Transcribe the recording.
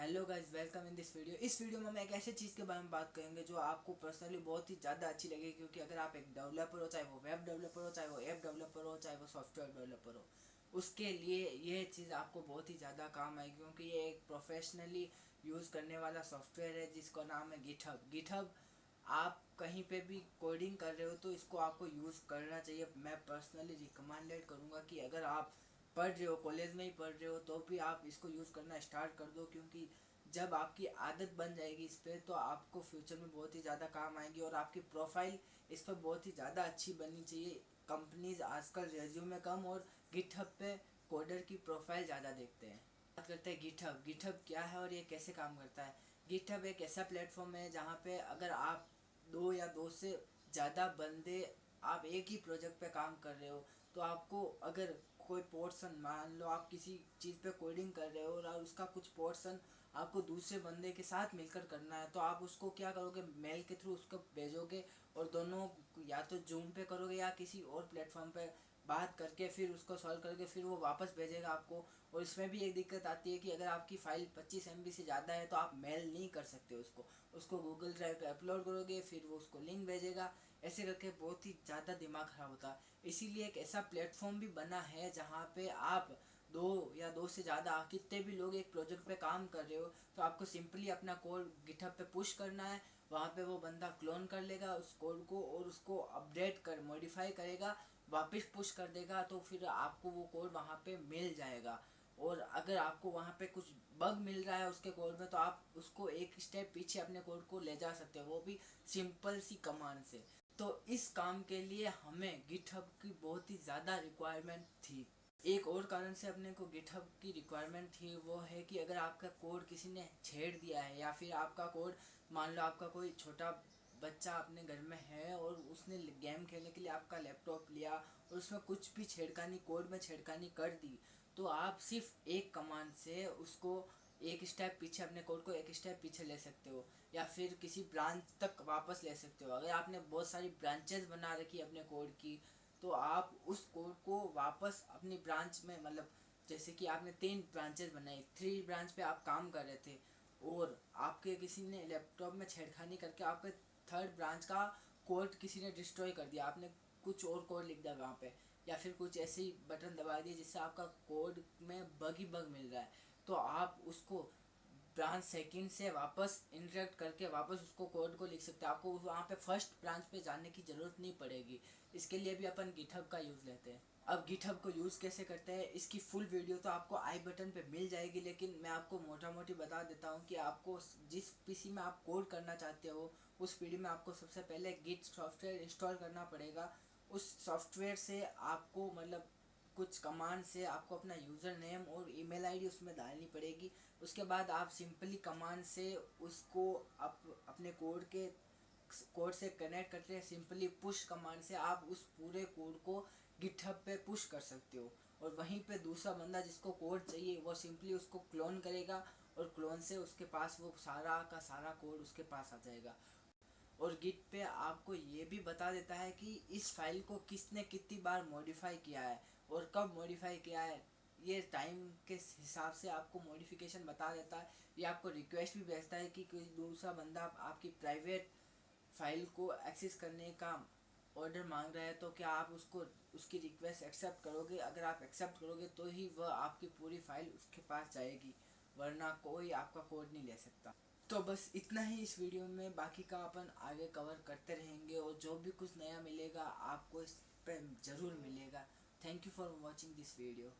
Hello guys, welcome in this video. इस video में हम एक ऐसे चीज़ के बारे में बात करेंगे जो आपको पर्सनली बहुत ही ज़्यादा अच्छी लगेगी, क्योंकि अगर आप एक डेवलपर हो, चाहे वो वेब डेवलपर हो, चाहे वो ऐप डेवलपर हो, चाहे वो सॉफ्टवेयर डेवलपर हो, उसके लिए ये चीज़ आपको बहुत ही ज़्यादा काम आएगी, क्योंकि ये एक प्रोफेशनली यूज़ करने वाला सॉफ्टवेयर है जिसका नाम है गिटहब। गिटहब आप कहीं पे भी कोडिंग कर रहे हो तो इसको आपको यूज़ करना चाहिए। मैं पर्सनली रिकमेंडेड करूँगा कि अगर आप पढ़ रहे हो, कॉलेज में ही पढ़ रहे हो, तो भी आप इसको यूज़ करना स्टार्ट कर दो, क्योंकि जब आपकी आदत बन जाएगी इस पर तो आपको फ्यूचर में बहुत ही ज़्यादा काम आएगी और आपकी प्रोफाइल इस पर बहुत ही ज़्यादा अच्छी बननी चाहिए। कंपनीज आजकल रेज्यूमे कम और गिटहब पे कोडर की प्रोफाइल ज़्यादा देखते हैं। बात करते हैं गिटहब। गिटहब क्या है और ये कैसे काम करता है। गिटहब एक ऐसा प्लेटफॉर्म है जहाँ पे अगर आप दो या दो से ज़्यादा बंदे आप एक ही प्रोजेक्ट पे काम कर रहे हो, तो आपको अगर कोई पोर्शन, मान लो आप किसी चीज़ पे कोडिंग कर रहे हो और उसका कुछ पोर्शन आपको दूसरे बंदे के साथ मिलकर करना है, तो आप उसको क्या करोगे, मेल के थ्रू उसको भेजोगे और दोनों या तो जूम पे करोगे या किसी और प्लेटफॉर्म पे बात करके फिर उसको सॉल्व करके फिर वो वापस भेजेगा आपको। और इसमें भी एक दिक्कत आती है कि अगर आपकी फ़ाइल 25 MB से ज़्यादा है तो आप मेल नहीं कर सकते उसको गूगल ड्राइव पे अपलोड करोगे, फिर वो उसको लिंक भेजेगा। ऐसे करके बहुत ही ज़्यादा दिमाग ख़राब होता है। इसीलिए एक ऐसा प्लेटफॉर्म भी बना है जहाँ पे आप दो या दो से ज़्यादा कितने भी लोग एक प्रोजेक्ट पे काम कर रहे हो, तो आपको सिंपली अपना कोड गिटहब पे पुश करना है। वहाँ पे वो बंदा क्लोन कर लेगा उस कोड को और उसको अपडेट कर मॉडिफाई करेगा, वापस पुश कर देगा, तो फिर आपको वो कोड वहाँ पे मिल जाएगा। और अगर आपको वहाँ पे कुछ बग मिल रहा है उसके कोड में, तो आप उसको एक स्टेप पीछे अपने कोड को ले जा सकते हो, वो भी सिंपल सी कमांड से। तो इस काम के लिए हमें गिटहब की बहुत ही ज़्यादा रिक्वायरमेंट थी। एक और कारण से अपने को गिटहब की रिक्वायरमेंट थी, वो है कि अगर आपका कोड किसी ने छेड़ दिया है या फिर आपका कोड, मान लो आपका कोई छोटा बच्चा अपने घर में है और उसने गेम खेलने के लिए आपका लैपटॉप लिया और उसमें कुछ भी छेड़खानी, कोड में छेड़खानी कर दी, तो आप सिर्फ एक कमांड से उसको एक स्टेप पीछे, अपने कोड को एक स्टेप पीछे ले सकते हो या फिर किसी ब्रांच तक वापस ले सकते हो। अगर आपने बहुत सारी ब्रांचेस बना रखी है अपने कोड की, तो आप उस कोड को वापस अपनी ब्रांच में, मतलब जैसे कि आपने 3 ब्रांचेस बनाई, 3 ब्रांच पे आप काम कर रहे थे और आपके किसी ने लैपटॉप में छेड़खानी करके आपके 3rd ब्रांच का कोड किसी ने डिस्ट्रॉय कर दिया, आपने कुछ और कोड लिख दिया वहाँ पे, या फिर कुछ ऐसे ही बटन दबा दिए जिससे आपका कोड में बग ही बग मिल रहा है, तो आप उसको ब्रांच सेकंड से वापस इंटरेक्ट करके वापस उसको कोड को लिख सकते हैं। आपको वहाँ पे फर्स्ट ब्रांच पे जाने की ज़रूरत नहीं पड़ेगी। इसके लिए भी अपन गिटहब का यूज़ लेते हैं। अब गिटहब को यूज़ कैसे करते हैं, इसकी फुल वीडियो तो आपको आई बटन पे मिल जाएगी, लेकिन मैं आपको मोटा मोटी बता देता हूँ कि आपको जिस पीसी में आप कोड करना चाहते हो उस पीडी में आपको सबसे पहले गिट सॉफ्टवेयर इंस्टॉल करना पड़ेगा। उस सॉफ्टवेयर से आपको, मतलब कुछ कमांड से आपको अपना यूज़र नेम और ईमेल आईडी उसमें डालनी पड़ेगी। उसके बाद आप सिंपली कमांड से उसको अपने कोड से कनेक्ट करते हैं। सिंपली पुश कमांड से आप उस पूरे कोड को गिटहब पे पुश कर सकते हो और वहीं पे दूसरा बंदा जिसको कोड चाहिए वो सिंपली उसको क्लोन करेगा और क्लोन से उसके पास वो सारा का सारा कोड उसके पास आ जाएगा। और गिट पे आपको ये भी बता देता है कि इस फाइल को किसने कितनी बार मॉडिफाई किया है और कब मॉडिफाई किया है। ये टाइम के हिसाब से आपको मॉडिफिकेशन बता देता है। ये आपको रिक्वेस्ट भी भेजता है कि कोई दूसरा बंदा आपकी प्राइवेट फाइल को एक्सेस करने का ऑर्डर मांग रहा है, तो क्या आप उसको उसकी रिक्वेस्ट एक्सेप्ट करोगे। अगर आप एक्सेप्ट करोगे तो ही वह आपकी पूरी फाइल उसके पास जाएगी, वरना कोई आपका कोड नहीं ले सकता। तो बस इतना ही इस वीडियो में, बाकी का अपन आगे कवर करते रहेंगे और जो भी कुछ नया मिलेगा आपको इस पर ज़रूर मिलेगा। Thank you for watching this video.